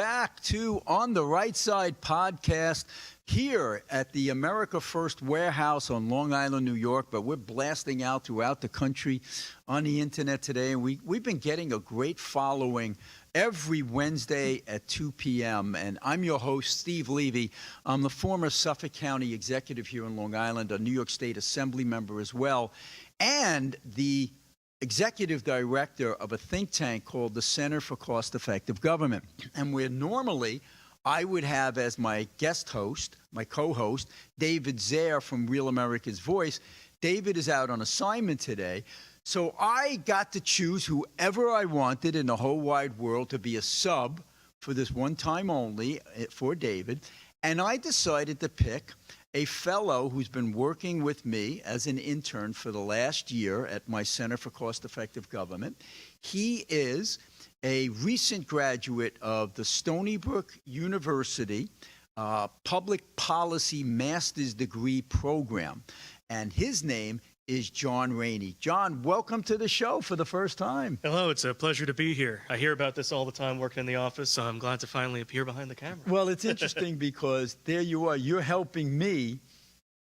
back to On the Right Side podcast here at the America First Warehouse on Long Island, New York. But we're blasting out throughout the country on the internet today. And we've been getting a great following every Wednesday at 2 p.m. And I'm your host, Steve Levy. I'm the former Suffolk County executive here in Long Island, a New York State Assembly member as well, and the executive director of a think tank called the Center for Cost-Effective Government. And where normally I would have as my guest host, my co-host, David Zare from Real America's Voice. David is out on assignment today. So I got to choose whoever I wanted in the whole wide world to be a sub for this one time only for David. And I decided to pick a fellow who's been working with me as an intern for the last year at my Center for Cost-Effective Government. He is a recent graduate of the Stony Brook University Public Policy Master's Degree Program. And his name is John Rainey. John, welcome to the show for the first time. Hello, it's a pleasure to be here. I hear about this all the time working in the office, so I'm glad to finally appear behind the camera. Well, it's interesting because there you are. You're helping me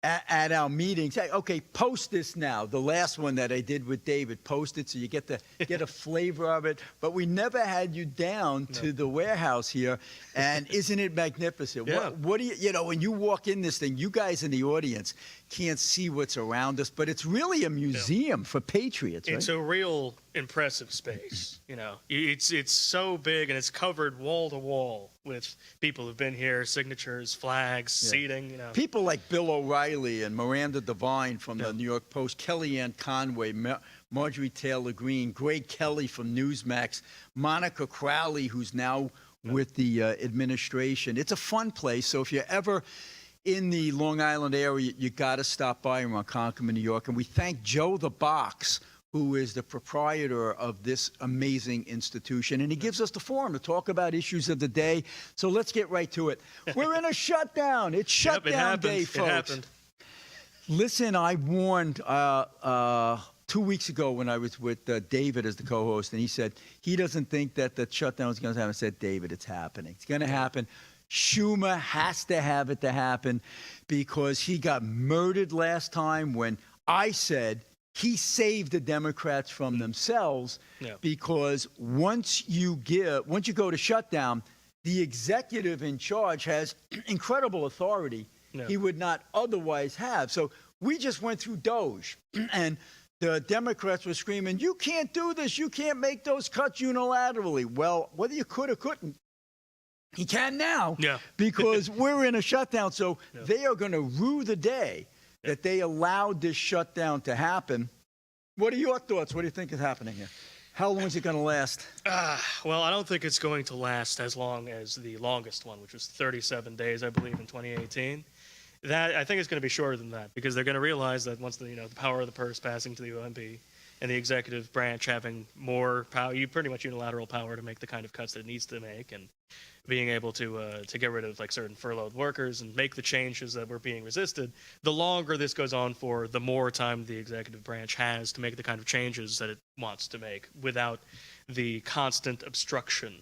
at our meetings. Say, okay, post this now. The last one that I did with David, post it so you get a flavor of it. But we never had you down to the warehouse here. And isn't it magnificent? Yeah. What do you know, when you walk in this thing, you guys in the audience can't see what's around us, but it's really a museum for patriots, right? It's a real impressive space. You know, it's so big and it's covered wall to wall with people who've been here, signatures, flags, seating. You know, people like Bill O'Reilly and Miranda Devine from the New York Post, Kellyanne Conway, Marjorie Taylor Greene, Greg Kelly from Newsmax, Monica Crowley, who's now with the administration. It's a fun place. So if you're ever in the Long Island area, you got to stop by in Ronkonkoma, New York. And we thank Joe the Box, who is the proprietor of this amazing institution. And he gives us the forum to talk about issues of the day. So let's get right to it. We're in a shutdown. It's shutdown day, folks. It happened. Listen, I warned 2 weeks ago when I was with David as the co-host, and he said he doesn't think that the shutdown is going to happen. I said, David, it's happening. It's going to happen. Schumer has to have it to happen because he got murdered last time when I said he saved the Democrats from themselves because once you go to shutdown, the executive in charge has incredible authority he would not otherwise have. So we just went through Doge, and the Democrats were screaming, you can't do this, you can't make those cuts unilaterally. Well, whether you could or couldn't, he can now because we're in a shutdown. So they are going to rue the day that they allowed this shutdown to happen. What are your thoughts? What do you think is happening here? How long is it going to last? Well, I don't think it's going to last as long as the longest one, which was 37 days, I believe, in 2018. That I think it's going to be shorter than that because they're going to realize that once the power of the purse passing to the OMB and the executive branch having more power, pretty much unilateral power to make the kind of cuts that it needs to make, and being able to get rid of like certain furloughed workers and make the changes that were being resisted, the longer this goes on for, the more time the executive branch has to make the kind of changes that it wants to make without the constant obstruction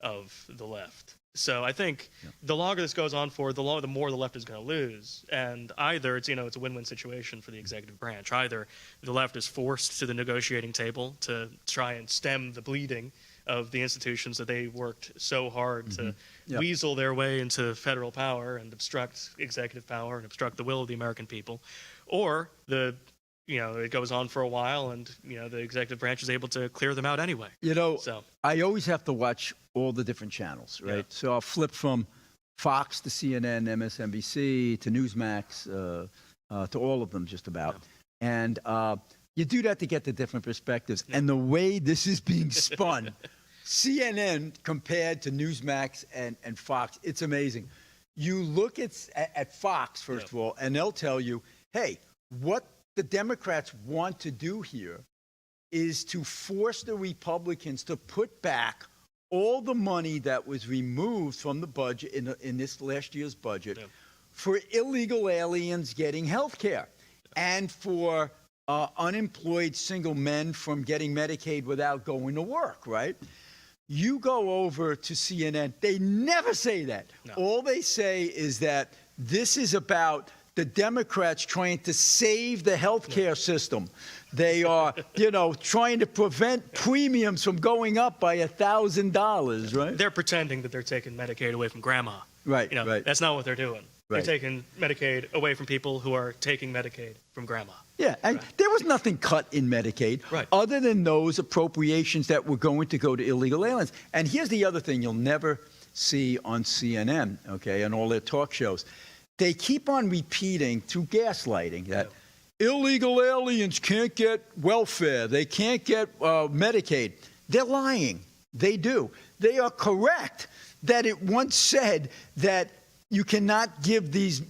of the left. So I think the longer this goes on for, the more the left is going to lose. And either it's a win-win situation for the executive branch. Either the left is forced to the negotiating table to try and stem the bleeding of the institutions that they worked so hard to weasel their way into federal power and obstruct executive power and obstruct the will of the American people, or it goes on for a while and the executive branch is able to clear them out anyway. I always have to watch all the different channels, right? So I'll flip from Fox to CNN, MSNBC to Newsmax, to all of them just about. And you do that to get the different perspectives. And the way this is being spun, CNN compared to Newsmax and Fox, it's amazing. You look at Fox, first of all, and they'll tell you, hey, what the Democrats want to do here is to force the Republicans to put back all the money that was removed from the budget in this last year's budget for illegal aliens getting health care and for unemployed single men from getting Medicaid without going to work, right? You go over to CNN, they never say that. No. All they say is that this is about the Democrats trying to save the healthcare system. They are, trying to prevent premiums from going up by $1,000, right? They're pretending that they're taking Medicaid away from grandma. Right, Right. That's not what they're doing. Right. They're taking Medicaid away from people who are taking Medicaid from grandma. Yeah, and there was nothing cut in Medicaid Right. other than those appropriations that were going to go to illegal aliens. And here's the other thing you'll never see on CNN, okay, and all their talk shows. They keep on repeating through gaslighting that illegal aliens can't get welfare, they can't get Medicaid. They're lying. They do. They are correct that it once said that you cannot give these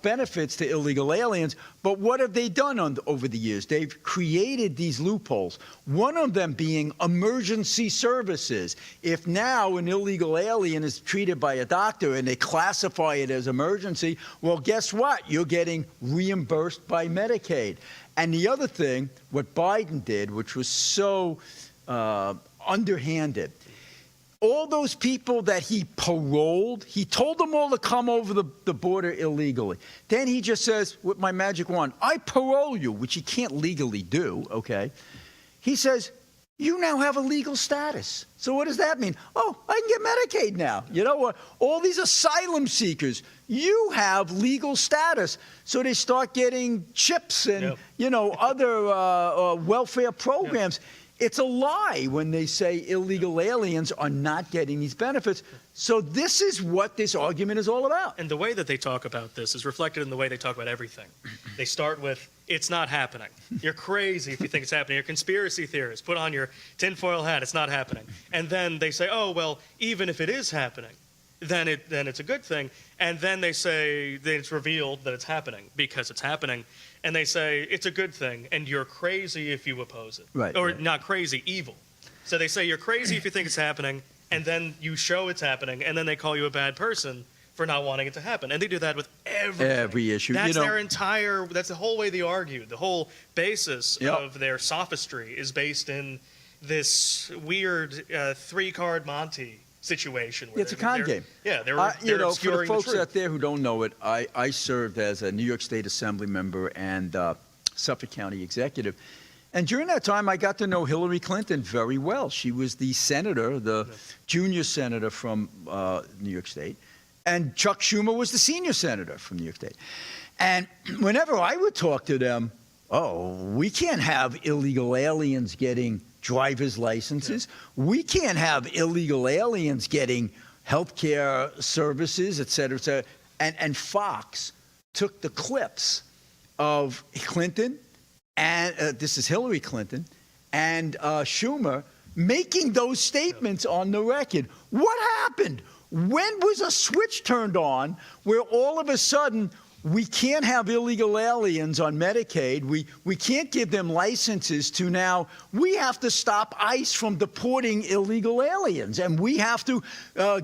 benefits to illegal aliens, but what have they done over the years? They've created these loopholes, one of them being emergency services. If now an illegal alien is treated by a doctor and they classify it as emergency, well, guess what? You're getting reimbursed by Medicaid. And the other thing, what Biden did, which was so underhanded, all those people that he paroled, he told them all to come over the border illegally. Then he just says, with my magic wand, I parole you, which he can't legally do, okay? He says, you now have a legal status. So what does that mean? Oh, I can get Medicaid now. All these asylum seekers, you have legal status. So they start getting chips and, other welfare programs. Yep. It's a lie when they say illegal aliens are not getting these benefits. So this is what this argument is all about. And the way that they talk about this is reflected in the way they talk about everything. They start with, it's not happening. You're crazy if you think it's happening. You're a conspiracy theorist. Put on your tinfoil hat. It's not happening. And then they say, oh, well, even if it is happening, then it's a good thing. And then they say that it's revealed that it's happening because it's happening. And they say it's a good thing, and you're crazy if you oppose it. Right. Or not crazy, evil. So they say you're crazy if you think it's happening, and then you show it's happening, and then they call you a bad person for not wanting it to happen. And they do that with every issue. That's that's the whole way they argue. The whole basis of their sophistry is based in this weird three-card Monty situation. It's a con game. Yeah, they're for the folks truth. out there who don't know it, I served as a New York State Assembly member and Suffolk County executive. And during that time, I got to know Hillary Clinton very well. She was the senator, the junior senator from New York State. And Chuck Schumer was the senior senator from New York State. And whenever I would talk to them, we can't have illegal aliens getting driver's licenses. Yeah. We can't have illegal aliens getting health care services, et cetera, et cetera. And Fox took the clips of Clinton, and this is Hillary Clinton, and Schumer making those statements on the record. What happened? When was a switch turned on where all of a sudden we can't have illegal aliens on Medicaid. We can't give them licenses to now. We have to stop ICE from deporting illegal aliens, and we have to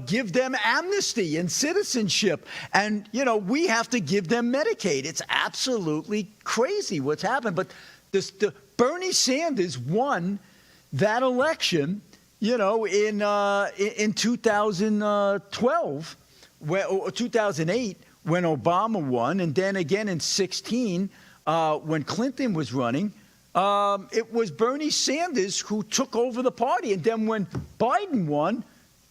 give them amnesty and citizenship. And, we have to give them Medicaid. It's absolutely crazy what's happened. But Bernie Sanders won that election, in 2012, or 2008, when Obama won, and then again in 2016, when Clinton was running, it was Bernie Sanders who took over the party. And then when Biden won,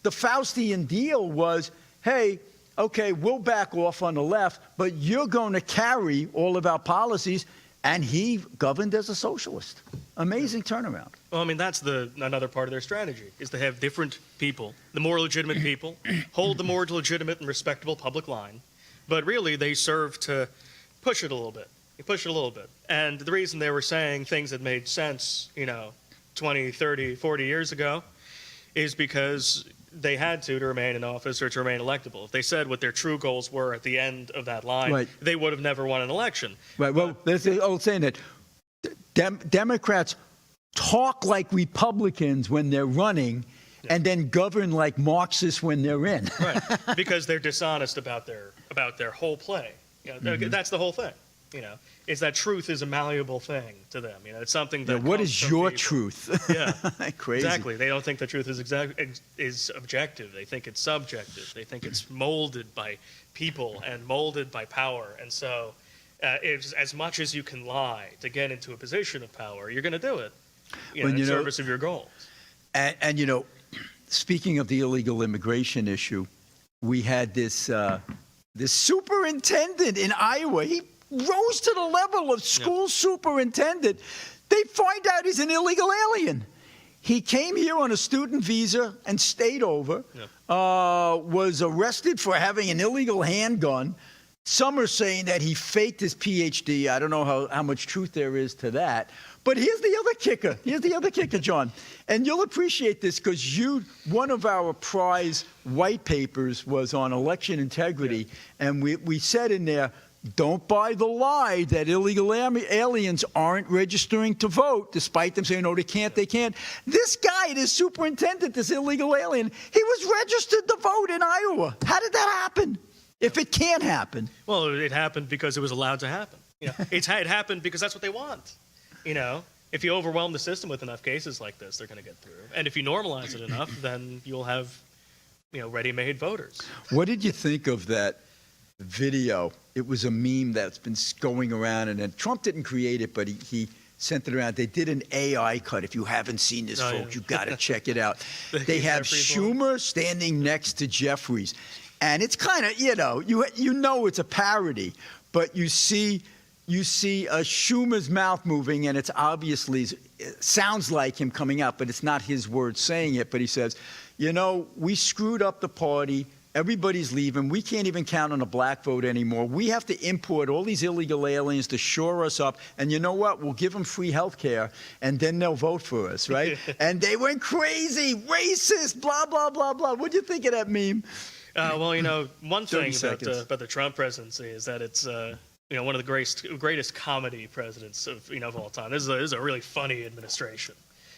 the Faustian deal was, hey, okay, we'll back off on the left, but you're going to carry all of our policies. And he governed as a socialist. Amazing turnaround. Well, I mean, that's another part of their strategy, is to have different people, the more legitimate people, hold the more legitimate and respectable public line. But really, they serve to push it a little bit. They push it a little bit. And the reason they were saying things that made sense, 20, 30, 40 years ago is because they had to remain in office or to remain electable. If they said what their true goals were at the end of that line, they would have never won an election. Right. Well, there's the old saying that Democrats talk like Republicans when they're running and then govern like Marxists when they're in. Right. Because they're dishonest about their whole play. That's the whole thing. is that truth is a malleable thing to them. It's something that. What comes is from your people. truth? Yeah, Crazy. exactly. They don't think the truth is objective. They think it's subjective. They think it's molded by people and molded by power. And so, it's, as much as you can lie to get into a position of power, you're going to do it in service of your goals. And speaking of the illegal immigration issue, we had this superintendent in Iowa. He rose to the level of school superintendent. They find out he's an illegal alien. He came here on a student visa and stayed over, was arrested for having an illegal handgun. Some are saying that he faked his PhD. I don't know how much truth there is to that. But here's the other kicker. Here's the other kicker, John. And you'll appreciate this because one of our prize white papers was on election integrity. And we said in there, don't buy the lie that illegal aliens aren't registering to vote, despite them saying, no, they can't. This guy, this superintendent, this illegal alien, he was registered to vote in Iowa. How did that happen? If it can't happen. Well, it happened because it was allowed to happen. It happened because that's what they want. If you overwhelm the system with enough cases like this, they're going to get through. And if you normalize it enough, then you'll have, ready-made voters. What did you think of that video? It was a meme that's been going around, and then Trump didn't create it, but he sent it around. They did an AI cut. If you haven't seen this, folks, you got to check it out. They have Schumer standing next to Jeffries. And it's kind of, you know it's a parody, but you see Schumer's mouth moving, and it's obviously, it sounds like him coming out, but it's not his words saying it. But he says, we screwed up the party. Everybody's leaving. We can't even count on a black vote anymore. We have to import all these illegal aliens to shore us up. And you know what? We'll give them free health care, and then they'll vote for us, right? And they went crazy, racist, blah, blah, blah, blah. What'd you think of that meme? Well, one thing about the Trump presidency is that it's one of the greatest comedy presidents of all time. This is a really funny administration.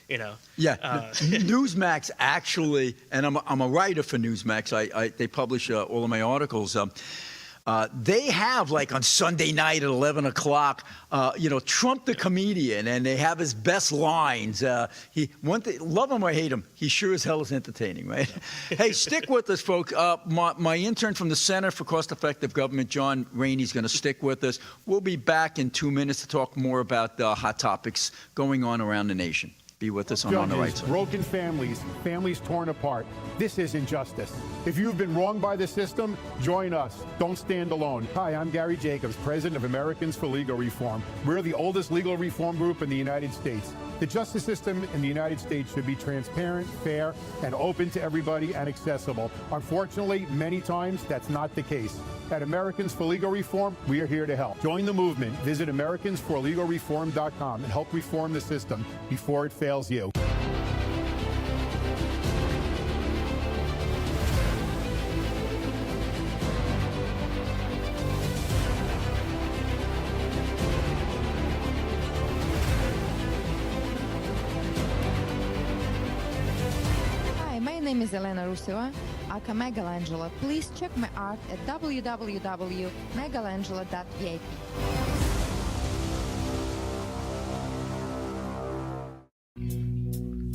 Yeah, Newsmax actually, and I'm a writer for Newsmax. They publish all of my articles. They have, like, on Sunday night at 11 o'clock, Trump the comedian, and they have his best lines. Love him or hate him, he sure as hell is entertaining, right? Hey, stick with us, folks. My intern from the Center for Cost-Effective Government, John Rainey, is going to stick with us. We'll be back in 2 minutes to talk more about the hot topics going on around the nation. Be with us on the right side. Broken families torn apart. This is injustice. If you've been wronged by the system, join us. Don't stand alone. Hi, I'm Gary Jacobs, president of Americans for Legal Reform. We're the oldest legal reform group in the United States. The justice system in the United States should be transparent, fair, and open to everybody and accessible. Unfortunately, many times that's not the case. At Americans for Legal Reform, we are here to help. Join the movement. Visit AmericansForLegalReform.com and help reform the system before it fails you. My name is Elena Ruseva, aka Megalangela. Please check my art at www.megalangela.vip.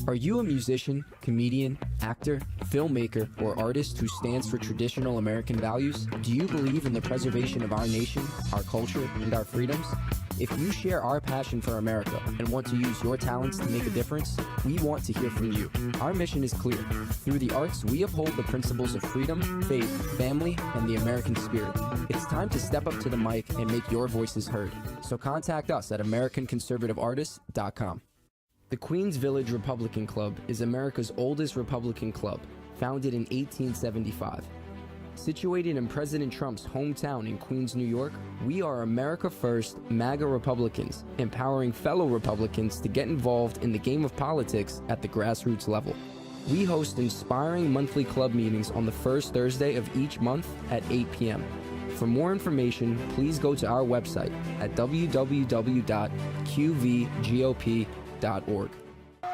Are you a musician, comedian, actor, filmmaker, or artist who stands for traditional American values? Do you believe in the preservation of our nation, our culture, and our freedoms? If you share our passion for America and want to use your talents to make a difference, we want to hear from you. Our mission is clear. Through the arts, we uphold the principles of freedom, faith, family, and the American spirit. It's time to step up to the mic and make your voices heard. So contact us at AmericanConservativeArtists.com. The Queens Village Republican Club is America's oldest Republican club, founded in 1875. Situated in President Trump's hometown in Queens, New York, we are America First MAGA Republicans, empowering fellow Republicans to get involved in the game of politics at the grassroots level. We host inspiring monthly club meetings on the first Thursday of each month at 8 p.m. For more information, please go to our website at www.qvgop.org.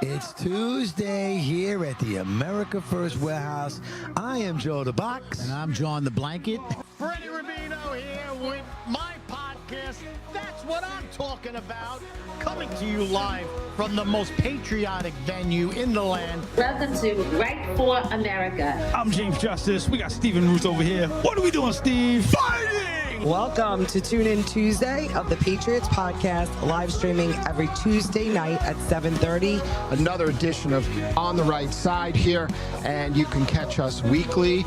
It's Tuesday here at the America First Warehouse. I am Joe the Box. And I'm John the Blanket. Freddie Rubino here with my podcast. podcast. That's what I'm talking about. Coming to you live from the most patriotic venue in the land. Welcome to Right for America. I'm James Justice. We got Stephen Root over here. What are we doing, Steve? Fighting! Welcome to Tune In Tuesday of the Patriots Podcast, live streaming every Tuesday night at 7:30. Another edition of On the Right Side here, and you can catch us weekly,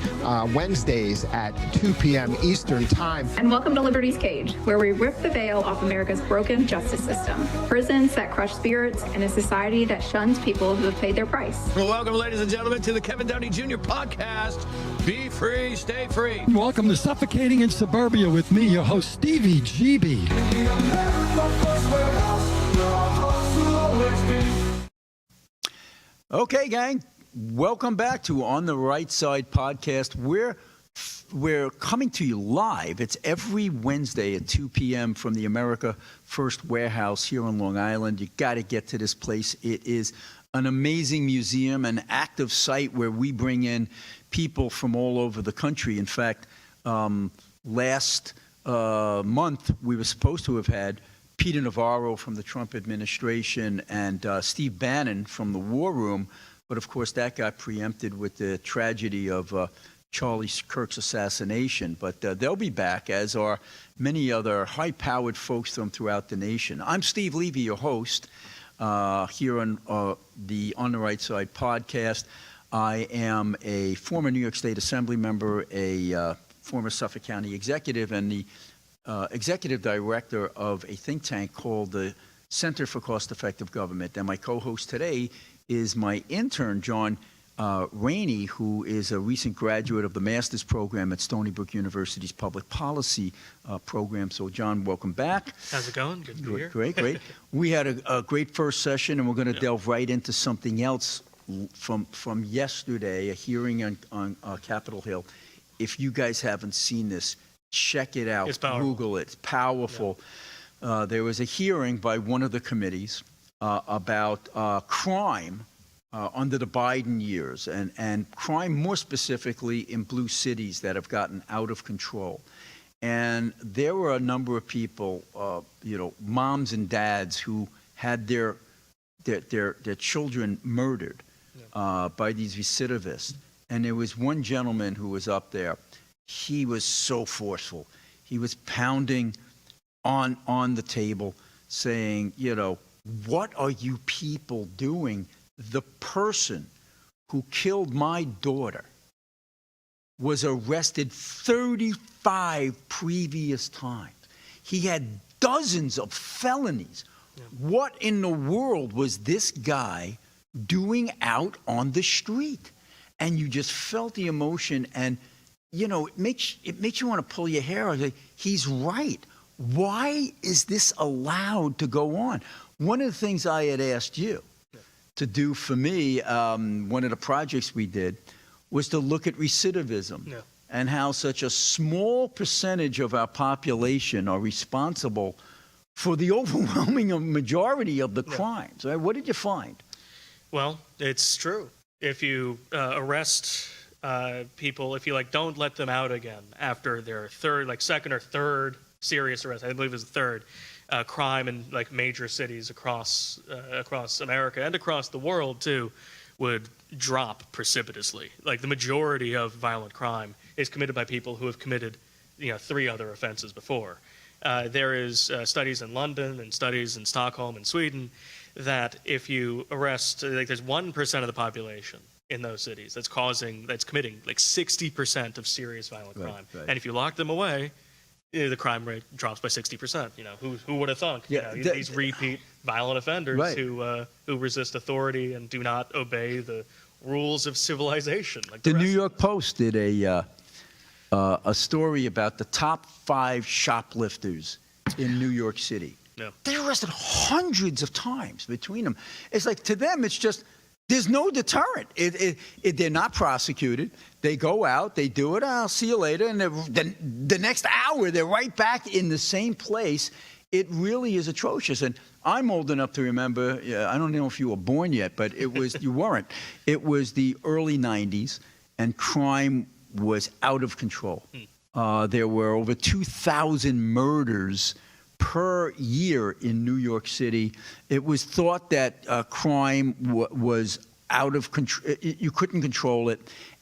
Wednesdays at 2 p.m. Eastern Time. And welcome to Liberty's Cage, where we rip the veil off America's broken justice system. Prisons that crush spirits and a society that shuns people who have paid their price. Well, welcome, ladies and gentlemen, to the Kevin Downey Jr. Podcast. Be free, stay free. Welcome to Suffocating in Suburbia with me, your host, Stevie GB. Okay, gang, welcome back to On the Right Side Podcast. We're coming to you live. It's every Wednesday at 2 p.m. from the America First Warehouse here on Long Island. You got to get to this place. It is an amazing museum, an active site where we bring in people from all over the country. In fact, last month we were supposed to have had Peter Navarro from the Trump administration and Steve Bannon from the War Room, but of course that got preempted with the tragedy of Charlie Kirk's assassination. But they'll be back, as are many other high-powered folks from throughout the nation. I'm Steve Levy, your host, here on the On the Right Side podcast. I am a former New York State Assembly member, a former Suffolk County executive, and the executive director of a think tank called the Center for Cost-Effective Government. And my co-host today is my intern, John Rainey, who is a recent graduate of the master's program at Stony Brook University's public policy program. So, John, welcome back. How's it going? Good to be here. Great. We had a great first session, and we're going to delve right into something else from yesterday, a hearing on Capitol Hill. If you guys haven't seen this, check it out. It's powerful. Google it. It's powerful. Yeah. There was a hearing by one of the committees about crime under the Biden years, and crime more specifically in blue cities that have gotten out of control. And there were a number of people, moms and dads who had their children murdered by these recidivists. And there was one gentleman who was up there. He was so forceful. He was pounding on the table saying, what are you people doing? The person who killed my daughter was arrested 35 previous times. He had dozens of felonies. Yeah. What in the world was this guy doing out on the street? And you just felt the emotion, and it makes you want to pull your hair out. He's right. Why is this allowed to go on? One of the things I had asked you to do for me, one of the projects we did, was to look at recidivism and how such a small percentage of our population are responsible for the overwhelming majority of the crimes. Right? What did you find? Well, it's true. If you arrest people, if you don't let them out again after their second or third serious arrest, I believe it was the third, crime in major cities across America and across the world too, would drop precipitously. The majority of violent crime is committed by people who have committed, 3 other offenses before. There is studies in London and studies in Stockholm and Sweden that if you arrest, there's 1% of the population in those cities that's committing 60% of serious violent crime. Right. And if you lock them away, the crime rate drops by 60%. Who would have thunk? Yeah, these repeat violent offenders who resist authority and do not obey the rules of civilization. The New York Post did a story about the top 5 shoplifters in New York City. No. They're arrested hundreds of times between them. It's to them, it's just, there's no deterrent. They're not prosecuted. They go out, they do it, I'll see you later, and the next hour, they're right back in the same place. It really is atrocious. And I'm old enough to remember, I don't know if you were born yet, but it was, you weren't. It was the early 90s, and crime was out of control. There were over 2,000 murders per year in New York City. It was thought that crime was out of control. You couldn't control it,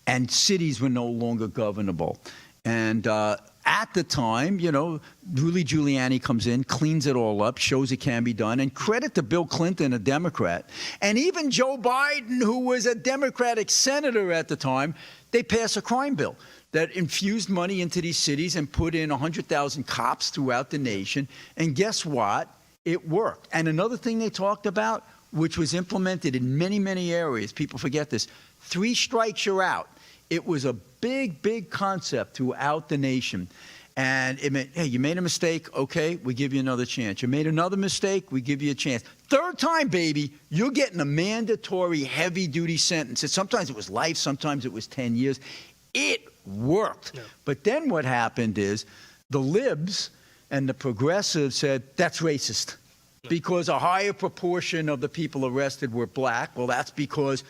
and cities were no longer governable. And at the time, you know, Rudy Giuliani comes in, cleans it all up, shows it can be done, and credit to Bill Clinton, a Democrat, and even Joe Biden, who was a Democratic senator at the time, they passed a crime bill that infused money into these cities and put in 100,000 cops throughout the nation. And guess what? It worked. And another thing they talked about, which was implemented in many, many areas, people forget this, 3 strikes, you're out. It was a big, big concept throughout the nation. And it meant, hey, you made a mistake, okay, we give you another chance. You made another mistake, we give you a chance. Third time, baby, you're getting a mandatory heavy-duty sentence. And sometimes it was life, sometimes it was 10 years. It worked. Yeah. But then what happened is the libs and the progressives said, that's racist. Yeah. Because a higher proportion of the people arrested were black. Well, that's because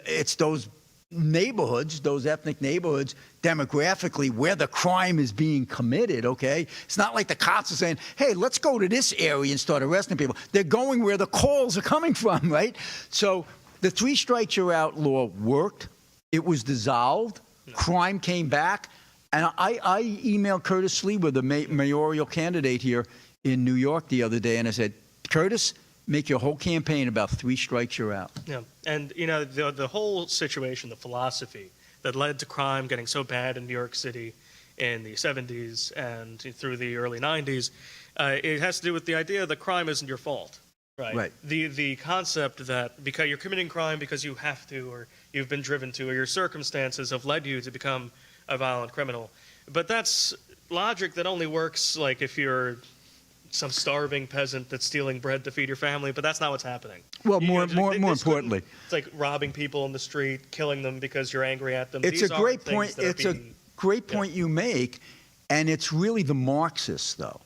it's those neighborhoods, those ethnic neighborhoods, demographically, where the crime is being committed, okay? It's not like the cops are saying, hey, let's go to this area and start arresting people. They're going where the calls are coming from, right? So the 3 strikes you're out law worked. It was dissolved. Crime came back. And I emailed Curtis Sliwa, the mayoral candidate here in New York the other day, and I said, Curtis, make your whole campaign about 3 strikes, you're out. Yeah, and you know, the whole situation, the philosophy that led to crime getting so bad in New York City in the 70s and through the early 90s, it has to do with the idea that crime isn't your fault. Right. The concept that because you're committing crime because you have to, or you've been driven to, or your circumstances have led you to become a violent criminal. But that's logic that only works like if you're some starving peasant that's stealing bread to feed your family, but that's not what's happening. Well, more importantly, it's like robbing people in the street, killing them because you're angry at them. It's These a great point. It's a great point you make, and it's really the Marxists, though.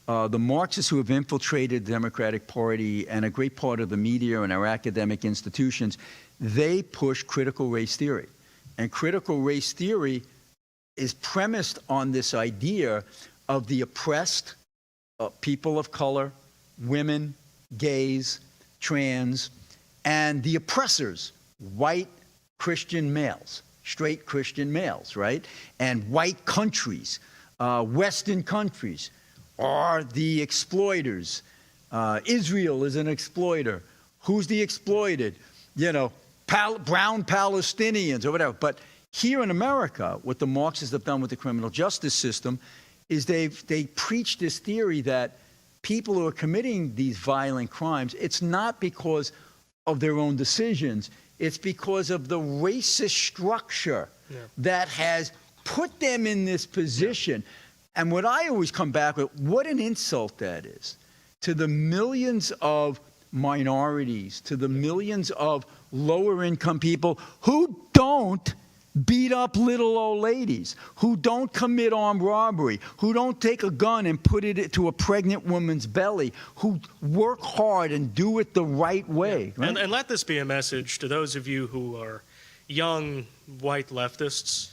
The Marxists who have infiltrated the Democratic Party and a great part of the media and our academic institutions, they push critical race theory. And critical race theory is premised on this idea of the oppressed, people of color, women, gays, trans, and the oppressors, white Christian males, straight Christian males, right? And white countries, Western countries, are the exploiters. Israel is an exploiter. Who's the exploited? You know, brown Palestinians or whatever. But here in America, what the Marxists have done with the criminal justice system is they preach this theory that people who are committing these violent crimes, it's not because of their own decisions. It's because of the racist structure that has put them in this position. And what I always come back with, what an insult that is to the millions of minorities, to the millions of lower income people who don't beat up little old ladies, who don't commit armed robbery, who don't take a gun and put it to a pregnant woman's belly, who work hard and do it the right way. Yeah. Right? And let this be a message to those of you who are young white leftists.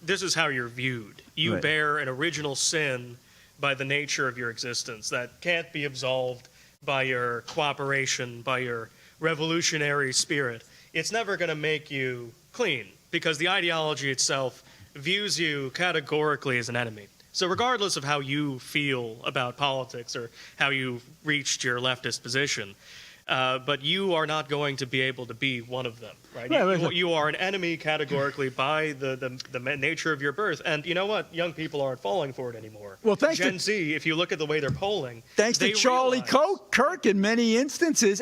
This is how you're viewed. You bear an original sin by the nature of your existence that can't be absolved by your cooperation, by your revolutionary spirit. It's never going to make you clean because the ideology itself views you categorically as an enemy. So regardless of how you feel about politics or how you reached your leftist position, but you are not going to be able to be one of them, right? You are an enemy categorically by the nature of your birth. And you know what? Young people aren't falling for it anymore. Well, thanks Gen Z, if you look at the way they're polling, thanks to Charlie Kirk in many instances.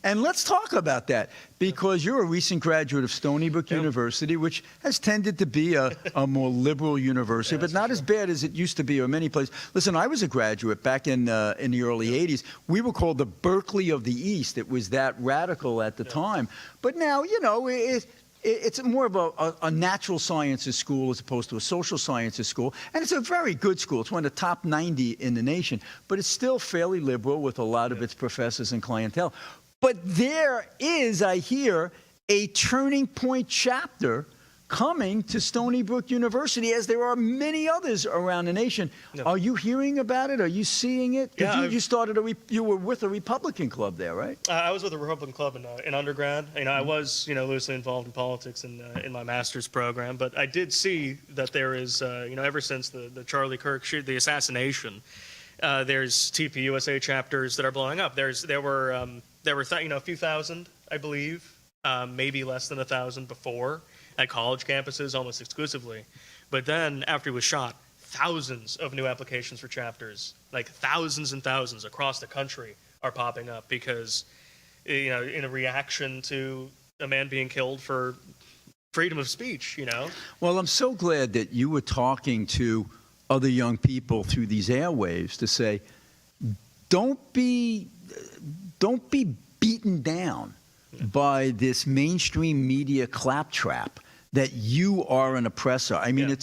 And let's talk about that because you're a recent graduate of Stony Brook University, which has tended to be a more liberal university, but not as bad as it used to be or many places. Listen, I was a graduate back in the early 80s. We were called the Berkeley of the East. It was that radical at the time. But now, you know, it's more of a natural sciences school as opposed to a social sciences school. And it's a very good school. It's one of the top 90 in the nation. But it's still fairly liberal with a lot of its professors and clientele. But there is, I hear, a turning point chapter coming to Stony Brook University, as there are many others around the nation. Yeah. Are you hearing about it? Are you seeing it? 'Cause Yeah, you started you were with a Republican club there, right? I was with a Republican club in undergrad. I was, loosely involved in politics in my master's program, but I did see that there is, ever since the Charlie Kirk the assassination, there's TPUSA chapters that are blowing up. There were a few thousand, I believe, maybe less than 1,000 before at college campuses, almost exclusively. But then after he was shot, thousands of new applications for chapters, like thousands and thousands across the country, are popping up because, in a reaction to a man being killed for freedom of speech. Well, I'm so glad that you were talking to other young people through these airwaves to say, don't be beaten down by this mainstream media claptrap that you are an oppressor. I mean,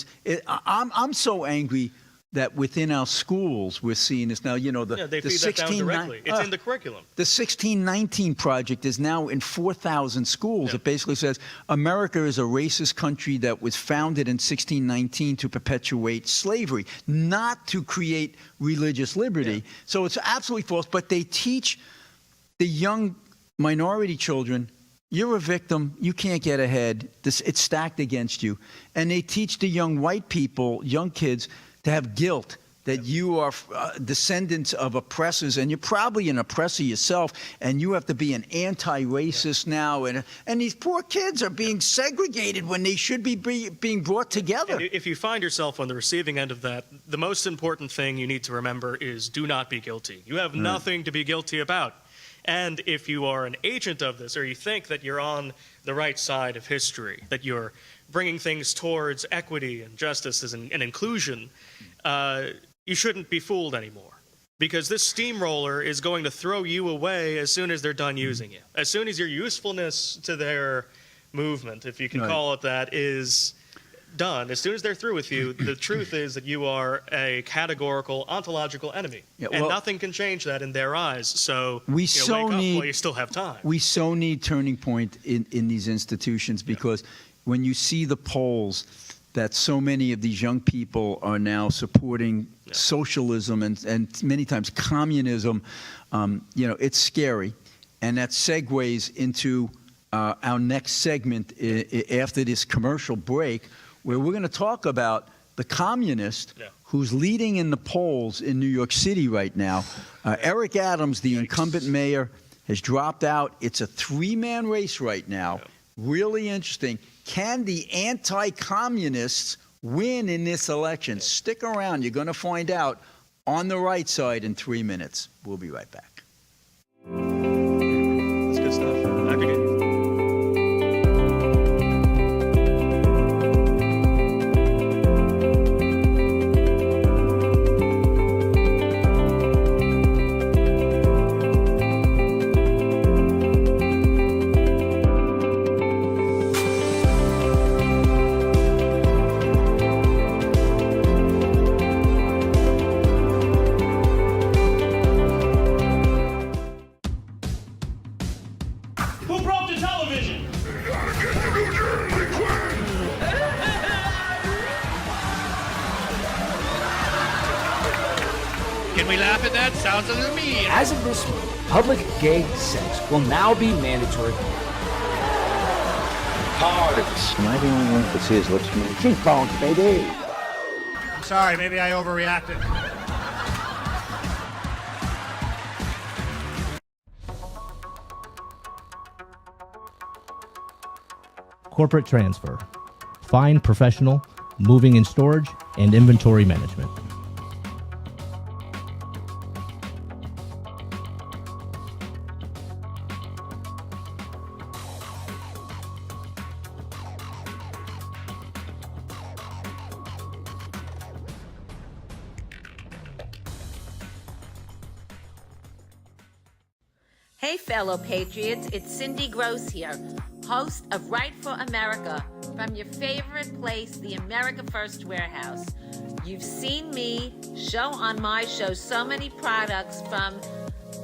I'm so angry that within our schools we're seeing this now. They feed that down directly. It's in the curriculum. The 1619 Project is now in 4,000 schools. It basically says America is a racist country that was founded in 1619 to perpetuate slavery, not to create religious liberty. So it's absolutely false. But they teach the young minority children, you're a victim, you can't get ahead, it's stacked against you. And they teach the young white people, young kids, to have guilt that you are descendants of oppressors, and you're probably an oppressor yourself, and you have to be an anti-racist now. And these poor kids are being segregated when they should be being brought together. And if you find yourself on the receiving end of that, the most important thing you need to remember is do not be guilty. You have nothing to be guilty about. And if you are an agent of this, or you think that you're on the right side of history, that you're bringing things towards equity and justice and inclusion, you shouldn't be fooled anymore. Because this steamroller is going to throw you away as soon as they're done using you. As soon as your usefulness to their movement, if you can call it that, is done, as soon as they're through with you, the truth is that you are a categorical, ontological enemy. And nothing can change that in their eyes. So wake up while you still have time. We so need Turning Point in these institutions, because when you see the polls that so many of these young people are now supporting socialism and many times communism, it's scary. And that segues into our next segment after this commercial break, where we're going to talk about the communist who's leading in the polls in New York City right now. Eric Adams, the incumbent mayor, has dropped out. It's a three-man race right now. Really interesting. Can the anti-communists win in this election? Stick around. You're going to find out on the right side in 3 minutes. We'll be right back. It's good stuff. Aggregate. As of this week, public gay sex will now be mandatory. Am I the only one that see his lips move? Cheekbones, baby. I'm sorry, maybe I overreacted. Corporate transfer. Fine professional, moving and storage, and inventory management. Hey, fellow patriots, it's Cindy Gross here, host of Right for America from your favorite place, the America First Warehouse. You've seen me show on my show so many products from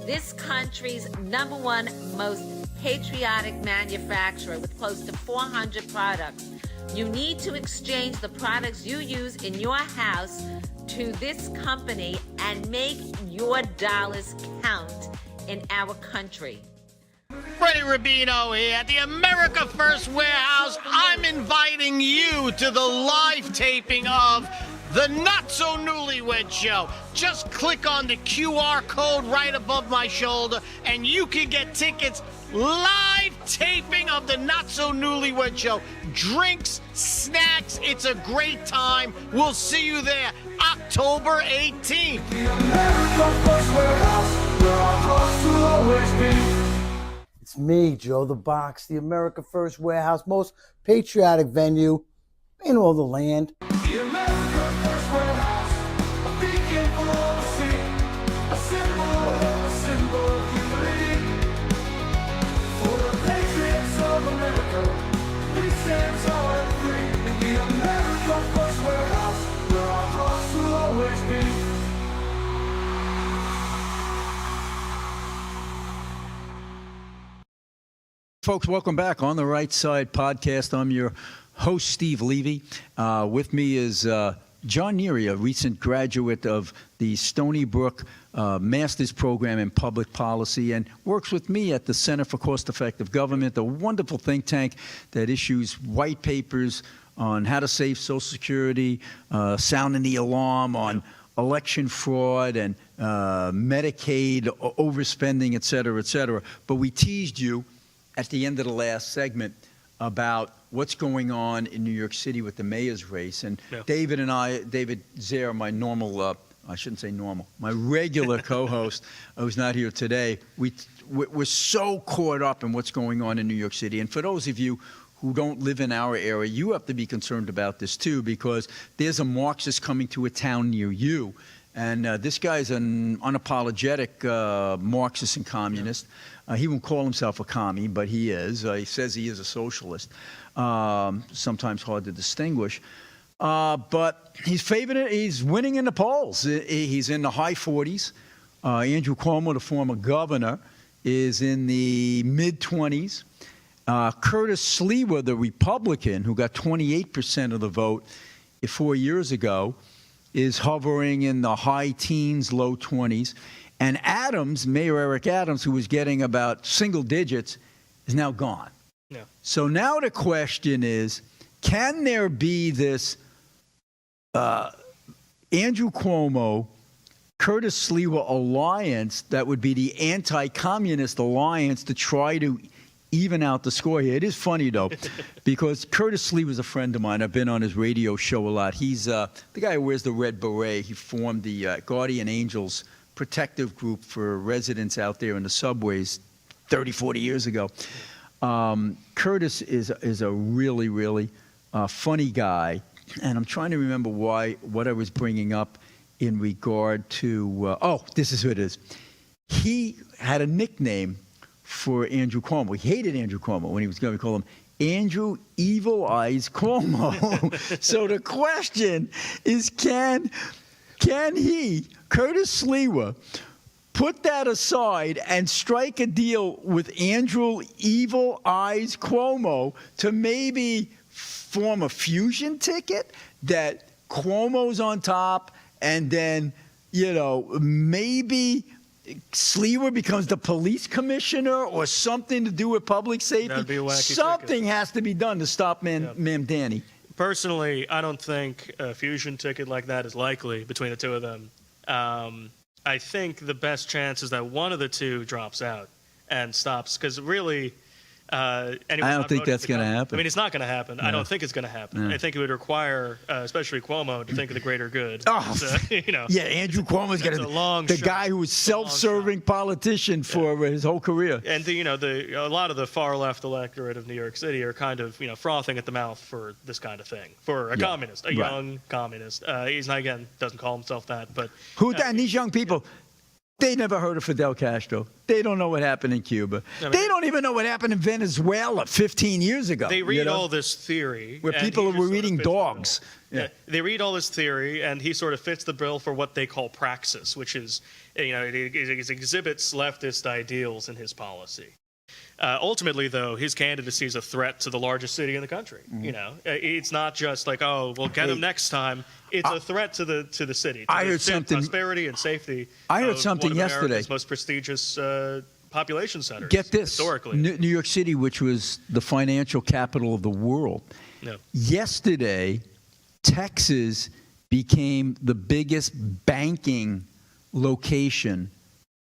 this country's #1 most patriotic manufacturer with close to 400 products. You need to exchange the products you use in your house to this company and make your dollars count in our country. Freddie Rubino here at the America First Warehouse. I'm inviting you to the live taping of the Not So Newlywed Show. Just click on the QR code right above my shoulder and you can get tickets. Live taping of the Not So Newlywed Show. Drinks, snacks, it's a great time. We'll see you there October 18th. The America First Warehouse, where our hearts will always be. It's me, Joe the Box, the America First Warehouse, most patriotic venue in all the land. The America First Warehouse, a beacon for all to see, a symbol of unity. For the patriots of America, we stand tall and free. In the America First Warehouse, where our hearts will always be. Folks, welcome back on the Right Side Podcast. I'm your host, Steve Levy. With me is John Neary, a recent graduate of the Stony Brook Master's Program in Public Policy, and works with me at the Center for Cost-Effective Government, a wonderful think tank that issues white papers on how to save Social Security, sounding the alarm on election fraud and Medicaid overspending, et cetera, et cetera. But we teased you at the end of the last segment about what's going on in New York City with the mayor's race. And David Zare, my normal, I shouldn't say normal, my regular co-host, who's not here today, we're so caught up in what's going on in New York City. And for those of you who don't live in our area, you have to be concerned about this too, because there's a Marxist coming to a town near you. And this guy's an unapologetic Marxist and communist. He won't call himself a commie, but he is. He says he is a socialist. Sometimes hard to distinguish. But he's winning in the polls. He's in the high 40s. Andrew Cuomo, the former governor, is in the mid-20s. Curtis Sliwa, the Republican, who got 28% of the vote 4 years ago, is hovering in the high teens, low 20s. And Adams, Mayor Eric Adams, who was getting about single digits, is now gone. Yeah. So now the question is, can there be this Andrew Cuomo, Curtis Sliwa alliance that would be the anti-communist alliance to try to even out the score here? It is funny, though, because Curtis Sliwa is a friend of mine. I've been on his radio show a lot. He's the guy who wears the red beret. He formed the Guardian Angels protective group for residents out there in the subways 30, 40 years ago. Curtis is a really, really funny guy. And I'm trying to remember what I was bringing up in regard to, this is who it is. He had a nickname for Andrew Cuomo. He hated Andrew Cuomo when he was going to call him Andrew Evil Eyes Cuomo. So the question is, can he, Curtis Sliwa, put that aside and strike a deal with Andrew Evil Eyes Cuomo to maybe form a fusion ticket that Cuomo's on top, and then, maybe Sliwa becomes the police commissioner or something to do with public safety? That'd be a wacky Something ticket. has to be done to stop Mamdani. Personally, I don't think a fusion ticket like that is likely between the two of them. I think the best chance is that one of the two drops out and stops, because really, I don't think that's going to happen. I mean, it's not going to happen. No. I don't think it's going to happen. No. I think it would require, especially Cuomo, to think of the greater good. Oh, So, yeah, Andrew Cuomo's That's a long shot. guy who was self-serving politician for his whole career. And a lot of the far left electorate of New York City are kind of frothing at the mouth for this kind of thing, for a communist, a young communist. He's not, again, doesn't call himself that, but And these young people, they never heard of Fidel Castro. They don't know what happened in Cuba. They don't even know what happened in Venezuela 15 years ago. They read all this theory. Where and people he were just eating sort of dogs. fits the bill. Yeah. They read all this theory, and he sort of fits the bill for what they call praxis, which is, it exhibits leftist ideals in his policy. Ultimately, though, his candidacy is a threat to the largest city in the country. You know, it's not just like, oh, we'll get him next time. It's a threat to the city. To I the heard something. prosperity and safety. I heard of something one of yesterday. America's most prestigious population centers. Get this: historically, New York City, which was the financial capital of the world, yesterday, Texas became the biggest banking location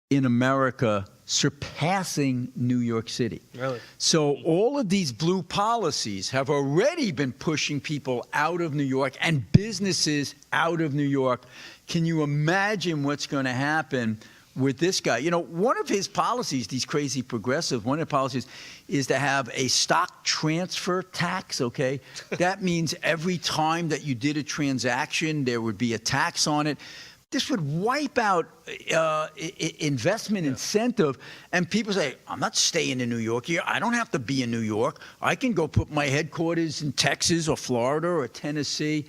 in America, surpassing New York City. Really? So all of these blue policies have already been pushing people out of New York and businesses out of New York. Can you imagine what's going to happen with this guy? You know, one of his policies, these crazy progressive, one of the policies is to have a stock transfer tax, okay? That means every time that you did a transaction, there would be a tax on it. This would wipe out investment incentive. And people say, I'm not staying in New York here. I don't have to be in New York. I can go put my headquarters in Texas or Florida or Tennessee.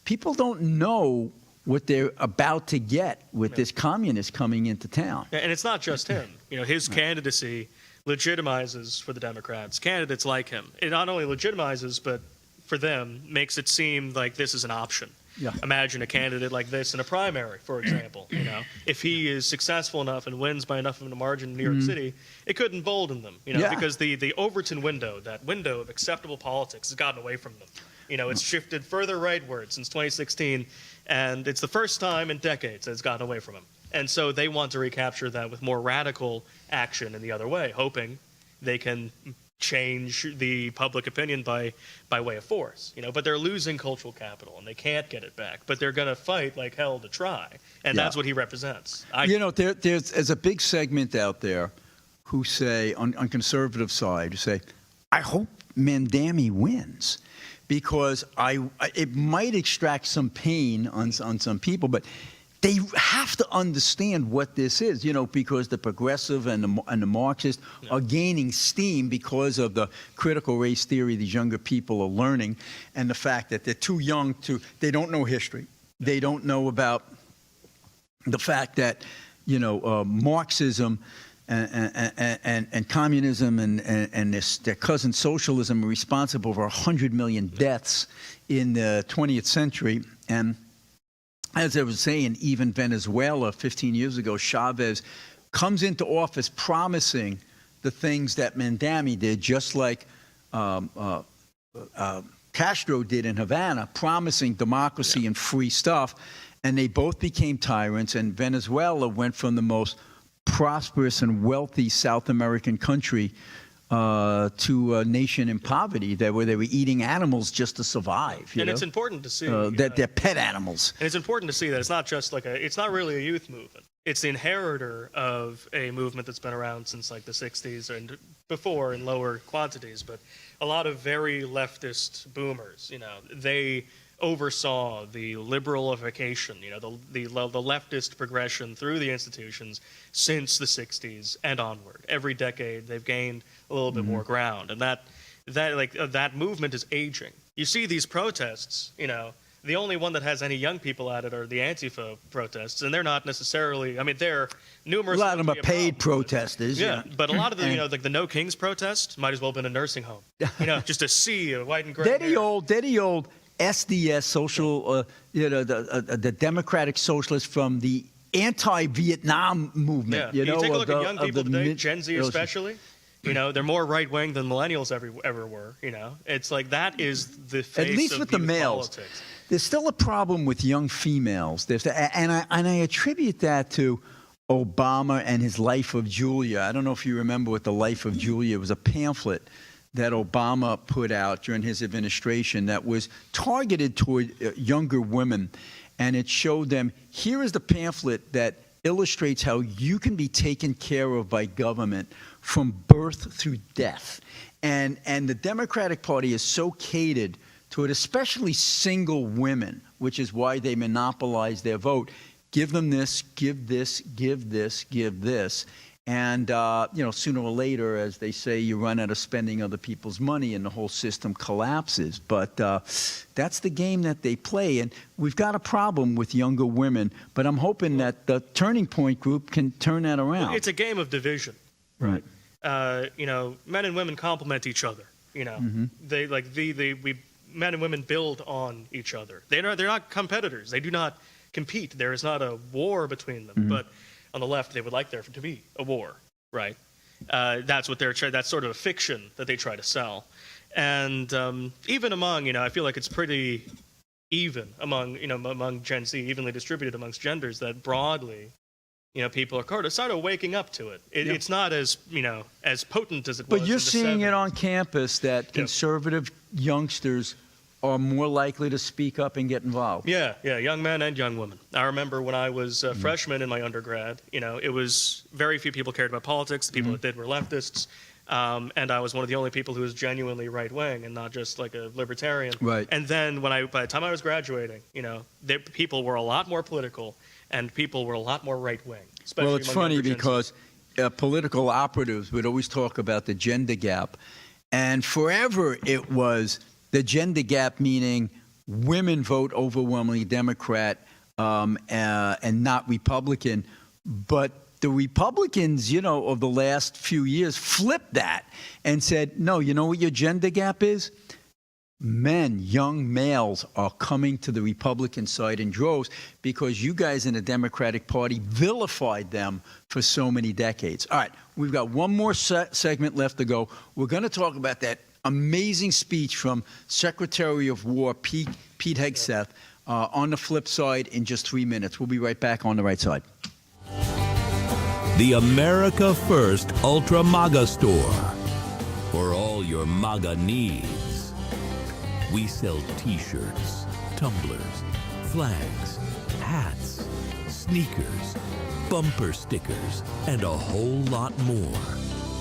People don't know what they're about to get with this communist coming into town. And it's not just him. You know, his candidacy legitimizes for the Democrats candidates like him. It not only legitimizes, but for them makes it seem like this is an option. Yeah. Imagine a candidate like this in a primary, for example. You know, if he is successful enough and wins by enough of a margin in New York City, it could embolden them. You know, because the Overton window, that window of acceptable politics, has gotten away from them. You know, it's shifted further rightward since 2016, and it's the first time in decades that it's gotten away from them. And so they want to recapture that with more radical action in the other way, hoping they can change the public opinion by way of force, you know, but they're losing cultural capital and they can't get it back, but they're going to fight like hell to try. And that's what he represents. You know, there's a big segment out there who say, on conservative side, who say, I hope Mandami wins because it might extract some pain on some people, but they have to understand what this is, you know, because the progressive and the Marxists are gaining steam because of the critical race theory these younger people are learning, and the fact that they're too young they don't know history. They don't know about the fact that, you know, Marxism and communism and their cousin socialism are responsible for 100 million deaths in the 20th century. And as I was saying, even Venezuela 15 years ago, Chavez comes into office promising the things that Mandami did, just like Castro did in Havana, promising democracy and free stuff. And they both became tyrants, and Venezuela went from the most prosperous and wealthy South American country to a nation in poverty, where they were eating animals just to survive. And it's important to see that they're pet animals. And it's important to see that it's not just like it's not really a youth movement. It's the inheritor of a movement that's been around since like the 60s and before in lower quantities. But a lot of very leftist boomers, you know, they oversaw the liberalification, you know, the leftist progression through the institutions since the 60s and onward. Every decade, they've gained a little bit more ground, and that movement is aging. You see these protests, you know, the only one that has any young people at it are the Antifa protests, and they're not necessarily. I mean, they're numerous. A lot of them are paid protesters. Yeah, but a lot of them, you know, like the No Kings protest, might as well have been a nursing home. You know, just a sea of white and gray. Daddy old SDS, social, you know, the democratic socialists from the anti-Vietnam movement. Yeah. You know, take a look at young people today, Gen Z especially. You know, they're more right-wing than millennials ever were. You know, it's like that is the face at least of with the males. Politics. There's still a problem with young females. And I attribute that to Obama and his Life of Julia. I don't know if you remember what the Life of Julia was. A pamphlet that Obama put out during his administration that was targeted toward younger women. And it showed them, here is the pamphlet that illustrates how you can be taken care of by government from birth through death. And the Democratic Party is so catered to it, especially single women, which is why they monopolize their vote. Give them this, give this, give this, give this. And, you know, sooner or later, as they say, you run out of spending other people's money and the whole system collapses. But that's the game that they play. And we've got a problem with younger women, but I'm hoping that the Turning Point Group can turn that around. It's a game of division. Right. men and women complement each other. They men and women build on each other. They're not competitors. They do not compete. There is not a war between them. But on the left, they would like there to be a war, right? That's what that's sort of a fiction that they try to sell. And even among, I feel like it's pretty even among Gen Z, evenly distributed amongst genders, that broadly, people are sort of waking up to it. It's not as, as potent as it was. But you're seeing it on campus that conservative youngsters are more likely to speak up and get involved. Yeah, young men and young women. I remember when I was a freshman in my undergrad, it was very few people cared about politics. The people that did were leftists. And I was one of the only people who was genuinely right-wing and not just like a libertarian. Right. And then by the time I was graduating, people were a lot more political and people were a lot more right-wing. Well, it's funny because political operatives would always talk about the gender gap. And forever it was the gender gap, meaning women vote overwhelmingly Democrat and not Republican. But the Republicans, of the last few years flipped that and said, no, you know what your gender gap is? Men, young males are coming to the Republican side in droves because you guys in the Democratic Party vilified them for so many decades. All right, we've got one more segment left to go. We're going to talk about that amazing speech from Secretary of War Pete Hegseth on the flip side in just 3 minutes. We'll be right back on the right side. The America First Ultra MAGA Store. For all your MAGA needs. We sell t-shirts, tumblers, flags, hats, sneakers, bumper stickers, and a whole lot more.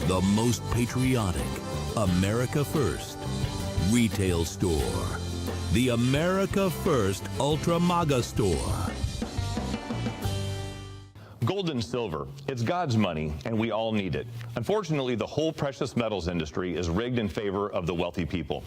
The most patriotic America First retail store. The America First Ultra MAGA Store. Gold and silver, it's God's money, and we all need it. Unfortunately, the whole precious metals industry is rigged in favor of the wealthy people.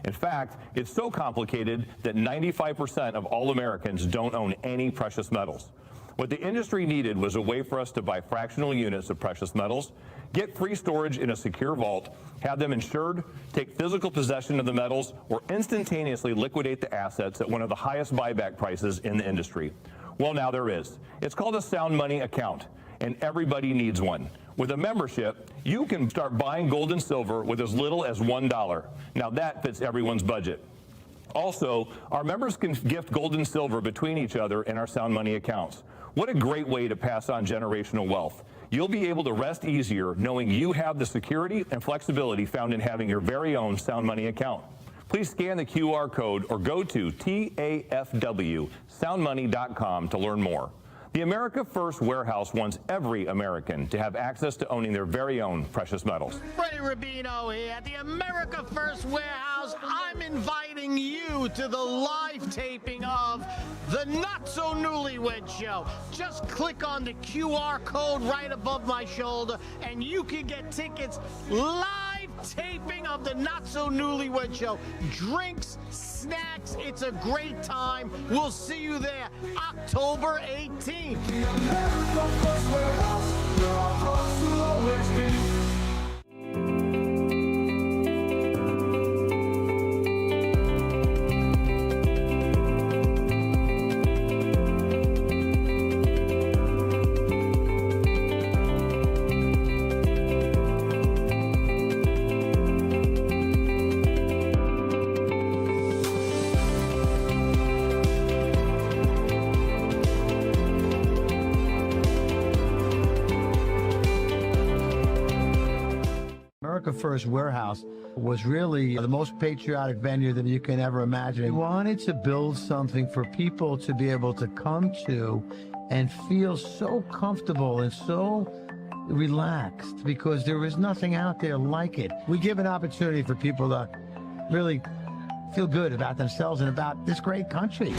In fact, it's so complicated that 95% of all Americans don't own any precious metals. What the industry needed was a way for us to buy fractional units of precious metals, get free storage in a secure vault, have them insured, take physical possession of the metals, or instantaneously liquidate the assets at one of the highest buyback prices in the industry. Well, now there is. It's called a Sound Money account, and everybody needs one. With a membership, you can start buying gold and silver with as little as $1. Now that fits everyone's budget. Also, our members can gift gold and silver between each other in our Sound Money accounts. What a great way to pass on generational wealth. You'll be able to rest easier knowing you have the security and flexibility found in having your very own Sound Money account. Please scan the QR code or go to tafwsoundmoney.com to learn more. The America First Warehouse wants every American to have access to owning their very own precious metals. Freddie Rubino here at the America First Warehouse. I'm inviting you to the live taping of the Not So Newlywed Show. Just click on the QR code right above my shoulder and you can get tickets live taping of the Not So Newlywed Show. Drinks, snacks, it's a great time. We'll see you there October 18th. America First Warehouse was really the most patriotic venue that you can ever imagine. We wanted to build something for people to be able to come to and feel so comfortable and so relaxed because there is nothing out there like it. We give an opportunity for people to really feel good about themselves and about this great country.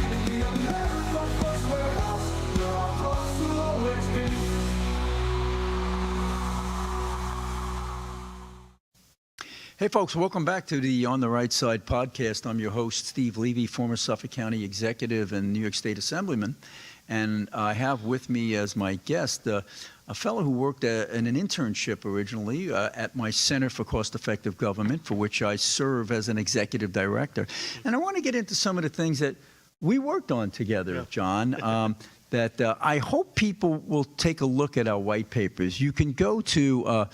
Hey, folks, welcome back to the On the Right Side podcast. I'm your host, Steve Levy, former Suffolk County executive and New York State Assemblyman. And I have with me as my guest a fellow who worked in an internship originally at my Center for Cost-Effective Government, for which I serve as an executive director. And I want to get into some of the things that we worked on together, John, that I hope people will take a look at our white papers. You can go to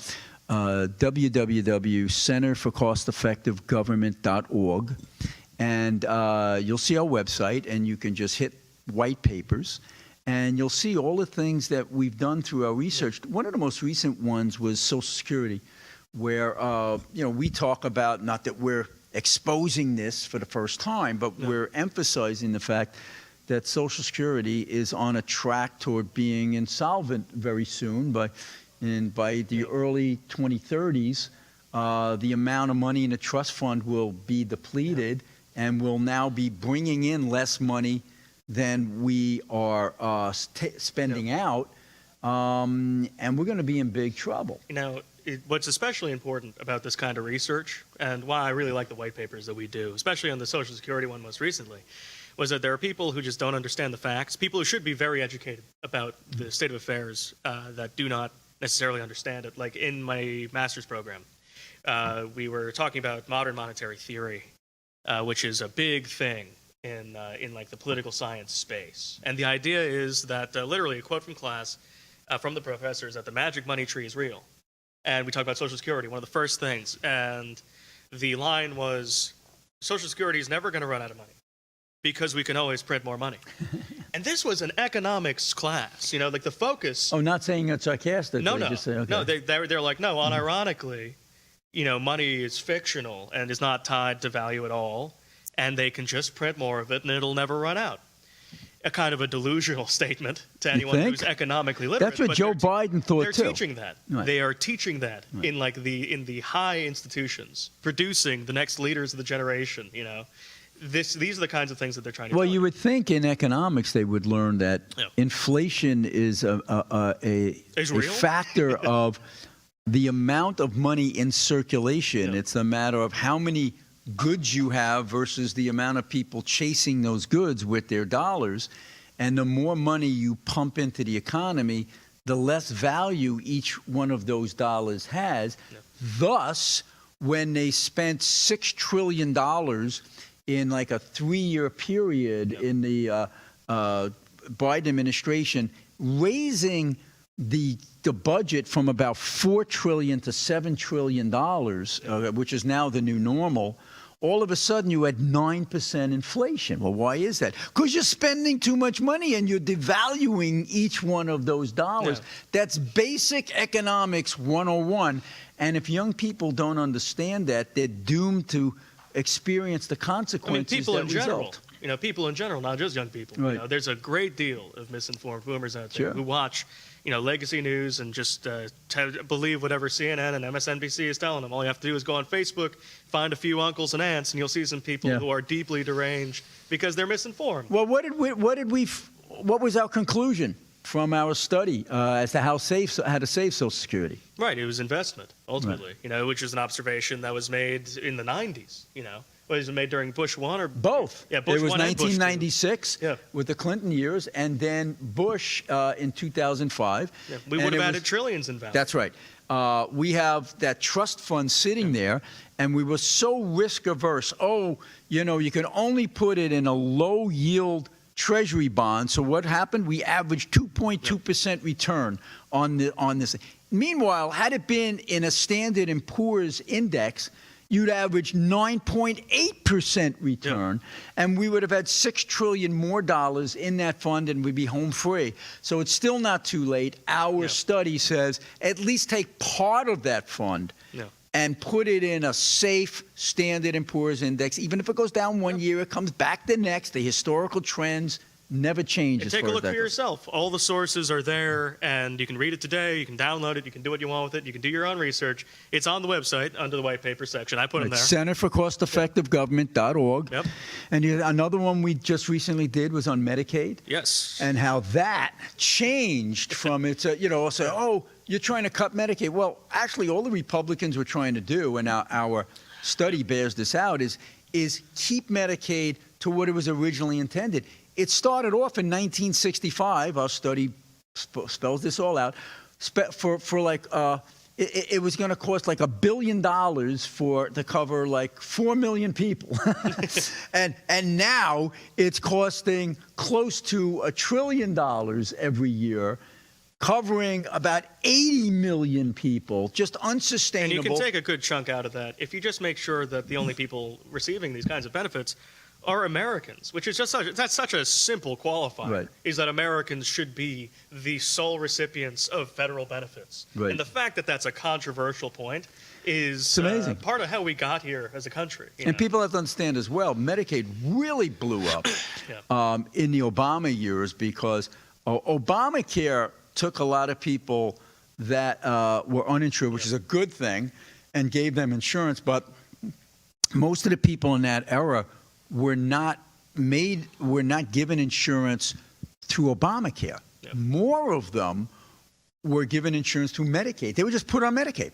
www.centerforcosteffectivegovernment.org, and you'll see our website, and you can just hit white papers, and you'll see all the things that we've done through our research. One of the most recent ones was Social Security, where we talk about, not that we're exposing this for the first time, but we're emphasizing the fact that Social Security is on a track toward being insolvent very soon. By the early 2030s, the amount of money in the trust fund will be depleted and will now be bringing in less money than we are spending out, and we're going to be in big trouble. What's especially important about this kind of research, and why I really like the white papers that we do, especially on the Social Security one most recently, was that there are people who just don't understand the facts, people who should be very educated about the state of affairs that do not necessarily understand it. Like in my master's program, we were talking about modern monetary theory, which is a big thing in like the political science space. And the idea is that, literally a quote from class from the professors, that the magic money tree is real. And we talked about Social Security, one of the first things. And the line was, Social Security is never going to run out of money because we can always print more money. And this was an economics class, like the focus. Oh, not saying it sarcastically. No. Just say, okay. No, they're like, no, unironically, money is fictional and is not tied to value at all. And they can just print more of it and it'll never run out. A kind of a delusional statement to anyone who's economically literate. That's what Joe Biden thought too. They're teaching that. Right. They are teaching that in the high institutions, producing the next leaders of the generation. These are the kinds of things that they're trying to. Well, you would think in economics they would learn that inflation is a factor of the amount of money in circulation. It's a matter of how many goods you have versus the amount of people chasing those goods with their dollars. And the more money you pump into the economy, the less value each one of those dollars has. Thus, when they spent $6 trillion in like a 3-year period in the Biden administration, raising the budget from about $4 trillion to $7 trillion, which is now the new normal, all of a sudden you had 9% inflation. Well, why is that? Because you're spending too much money and you're devaluing each one of those dollars. That's basic economics 101. And if young people don't understand that, they're doomed to experience the consequences people that in general. result. People in general, not just young people. Right. There's a great deal of misinformed boomers out there who watch, legacy news and just believe whatever CNN and MSNBC is telling them. All you have to do is go on Facebook, find a few uncles and aunts, and you'll see some people who are deeply deranged because they're misinformed. Well, what was our conclusion from our study as to how to save Social Security? Right, it was investment ultimately. Which is an observation that was made in the 90s. Was it made during Bush 1 or both? Yeah, Bush it was 1 and Bush 2. 1996 with the Clinton years, and then Bush in 2005. Yeah, we would have added trillions in value. That's right. We have that trust fund sitting there, and we were so risk averse. You can only put it in a low yield Treasury bond. So what happened? We averaged 2.2% return on this. Meanwhile, had it been in a Standard & Poor's index, you'd average 9.8% return, and we would have had $6 trillion more dollars in that fund, and we'd be home free. So it's still not too late. Our study says at least take part of that fund and put it in a safe Standard & Poor's index. Even if it goes down 1 year, it comes back the next. The historical trends never change. And take a look for yourself. All the sources are there, and you can read it today. You can download it. You can do what you want with it. You can do your own research. It's on the website under the white paper section. I put them there. CenterForCostEffectiveGovernment.org. Yep. And another one we just recently did was on Medicaid. Yes. And how that changed from it's you're trying to cut Medicaid. Well, actually, all the Republicans were trying to do, and our study bears this out, is keep Medicaid to what it was originally intended. it started off in 1965. Our study spells this all out. It was going to cost like $1 billion to cover like 4 million people, and now it's costing close to $1 trillion every year, covering about 80 million people. Just unsustainable. And you can take a good chunk out of that if you just make sure that the only people receiving these kinds of benefits are Americans, which is just that's such a simple qualifier, right. Is that Americans should be the sole recipients of federal benefits. Right. And the fact that that's a controversial point is amazing. Part of how we got here as a country. And people have to understand as well, Medicaid really blew up in the Obama years because Obamacare took a lot of people that were uninsured, which is a good thing, and gave them insurance. But most of the people in that era were not given insurance through Obamacare. Yep. More of them were given insurance through Medicaid. They were just put on Medicaid.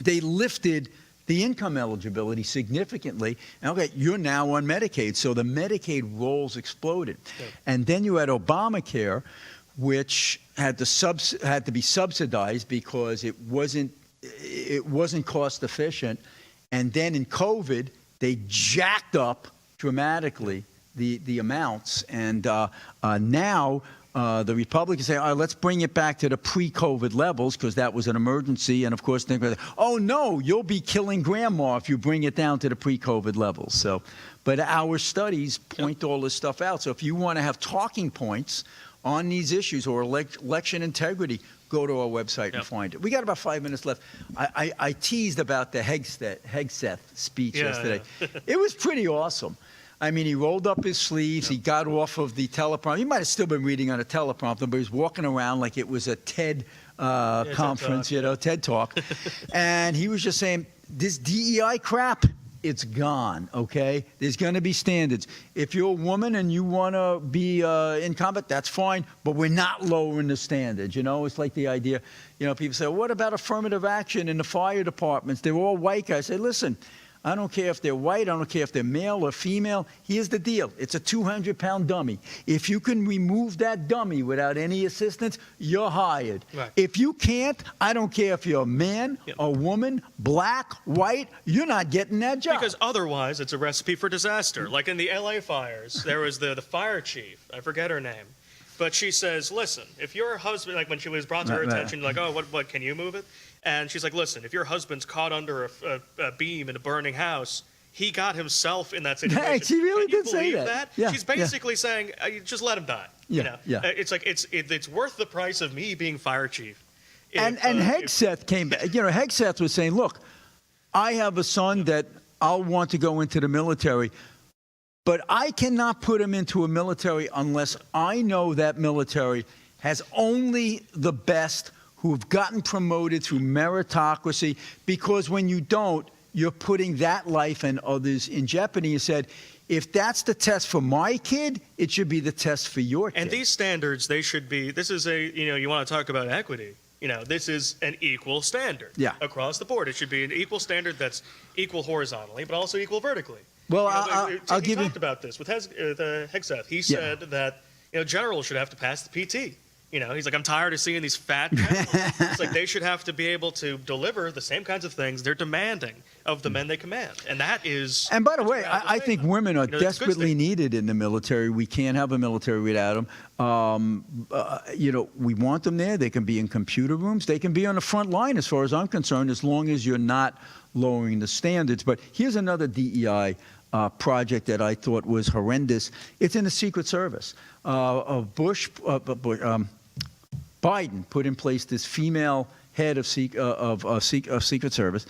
They lifted the income eligibility significantly. And okay, you're now on Medicaid. So the Medicaid rolls exploded. Yep. And then you had Obamacare, which had to be subsidized because it wasn't cost efficient. And then in COVID, they jacked up dramatically the amounts, and now the Republicans say, all right, let's bring it back to the pre-COVID levels because that was an emergency, and of course, oh no, you'll be killing grandma if you bring it down to the pre-COVID levels. So, but our studies point all this stuff out. So if you want to have talking points on these issues or election integrity, go to our website and find it. We got about 5 minutes left. I teased about the Hegseth speech yesterday. Yeah. It was pretty awesome. I mean, he rolled up his sleeves. He got off of the teleprompter. He might have still been reading on a teleprompter, but he was walking around like it was a TED conference, TED Talk. And he was just saying, this DEI crap, it's gone, okay? There's going to be standards. If you're a woman and you want to be in combat, that's fine, but we're not lowering the standards, It's like the idea, people say, what about affirmative action in the fire departments? They're all white guys. I say, listen, I don't care if they're white. I don't care if they're male or female. Here's the deal. It's a 200-pound dummy. If you can remove that dummy without any assistance, you're hired. Right. If you can't, I don't care if you're a man, a woman, black, white, you're not getting that job. Because otherwise, it's a recipe for disaster. Like in the LA fires, there was the fire chief. I forget her name. But she says, listen, if your husband, like when she was brought to her attention, like, oh, what, can you move it? And she's like, listen, if your husband's caught under a beam in a burning house, he got himself in that situation. Hey, she really did say that. Yeah, she's basically saying, just let him die. It's like, it's worth the price of me being fire chief. And Hegseth came back. Hegseth was saying, look, I have a son that I'll want to go into the military, but I cannot put him into a military unless I know that military has only the best who have gotten promoted through meritocracy, because when you don't, you're putting that life and others in jeopardy. You said, if that's the test for my kid, it should be the test for your kid. And these standards, they should be, this is you want to talk about equity. This is an equal standard across the board. It should be an equal standard that's equal horizontally, but also equal vertically. Well, I'll give you. Talked about this with Hegseth. He said that generals should have to pass the PT. He's like, I'm tired of seeing these fat generals. It's like they should have to be able to deliver the same kinds of things they're demanding of the men they command. And that is... And by the way, I think women are desperately needed in the military. We can't have a military without them. We want them there. They can be in computer rooms. They can be on the front line, as far as I'm concerned, as long as you're not lowering the standards. But here's another DEI project that I thought was horrendous. It's in the Secret Service. Biden put in place this female head of Secret Service,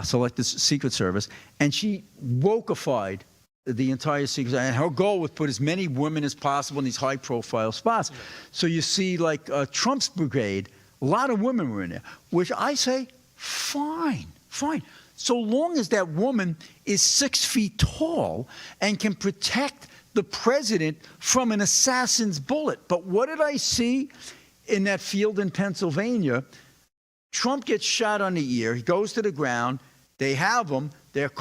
selected Secret Service, and she wokeified the entire Secret Service. And her goal was to put as many women as possible in these high-profile spots. So you see, like Trump's brigade, a lot of women were in there, which I say, fine. So long as that woman is 6 feet tall and can protect the president from an assassin's bullet. But what did I see in that field in Pennsylvania? Trump gets shot on the ear. He goes to the ground. They have him. They're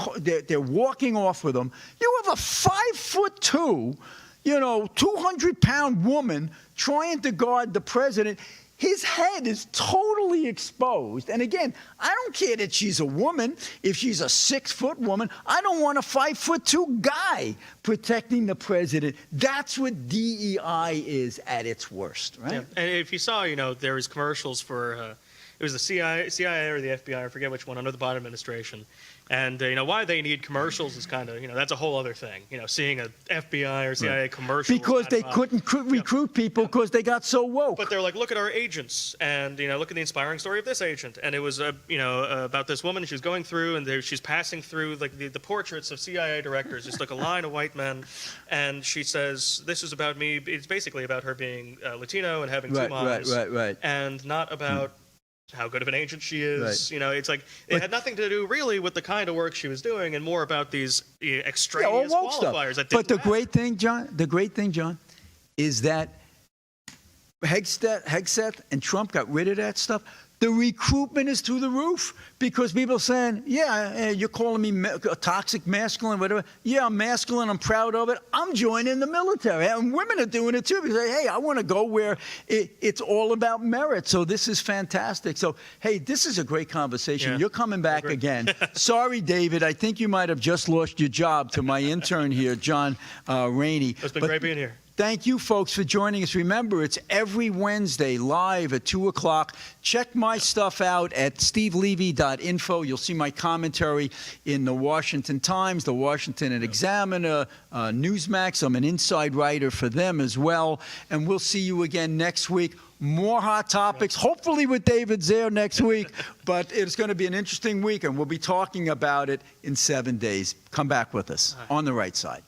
walking off with him. You have a 5'2" 200-pound woman trying to guard the president. His head is totally exposed. And again, I don't care that she's a woman. If she's a 6-foot woman, I don't want a 5'2" guy protecting the president. That's what DEI is at its worst, right? Yeah. And if you saw, there was commercials for, it was the CIA or the FBI, I forget which one, under the Biden administration. And, why they need commercials is kind of, that's a whole other thing. Seeing a FBI or CIA commercial. Because they couldn't recruit people because they got so woke. But they're like, look at our agents, and, look at the inspiring story of this agent. And it was, about this woman. She was going through, and she's passing through, like, the portraits of CIA directors, just like a line of white men. And she says, this is about me. It's basically about her being Latino and having two moms. Right. And not about how good of an agent she is. Right. It's like it had nothing to do really with the kind of work she was doing, and more about these extraneous qualifiers. That but the great thing, John, is that Hegseth and Trump got rid of that stuff. The recruitment is through the roof because people are saying, yeah, you're calling me a toxic masculine, whatever. Yeah, I'm masculine. I'm proud of it. I'm joining the military. And women are doing it too. Because, hey, I want to go where it's all about merit. So this is fantastic. So, hey, this is a great conversation. Yeah, you're coming back again. Sorry, David. I think you might have just lost your job to my intern here, John Rainey. It's been great being here. Thank you, folks, for joining us. Remember, it's every Wednesday live at 2 o'clock. Check my stuff out at stevelevy.info. You'll see my commentary in the Washington Times, the Washington Examiner, Newsmax. I'm an inside writer for them as well. And we'll see you again next week. More hot topics, hopefully with David Zare next week. But it's going to be an interesting week, and we'll be talking about it in 7 days. Come back with us on the right side.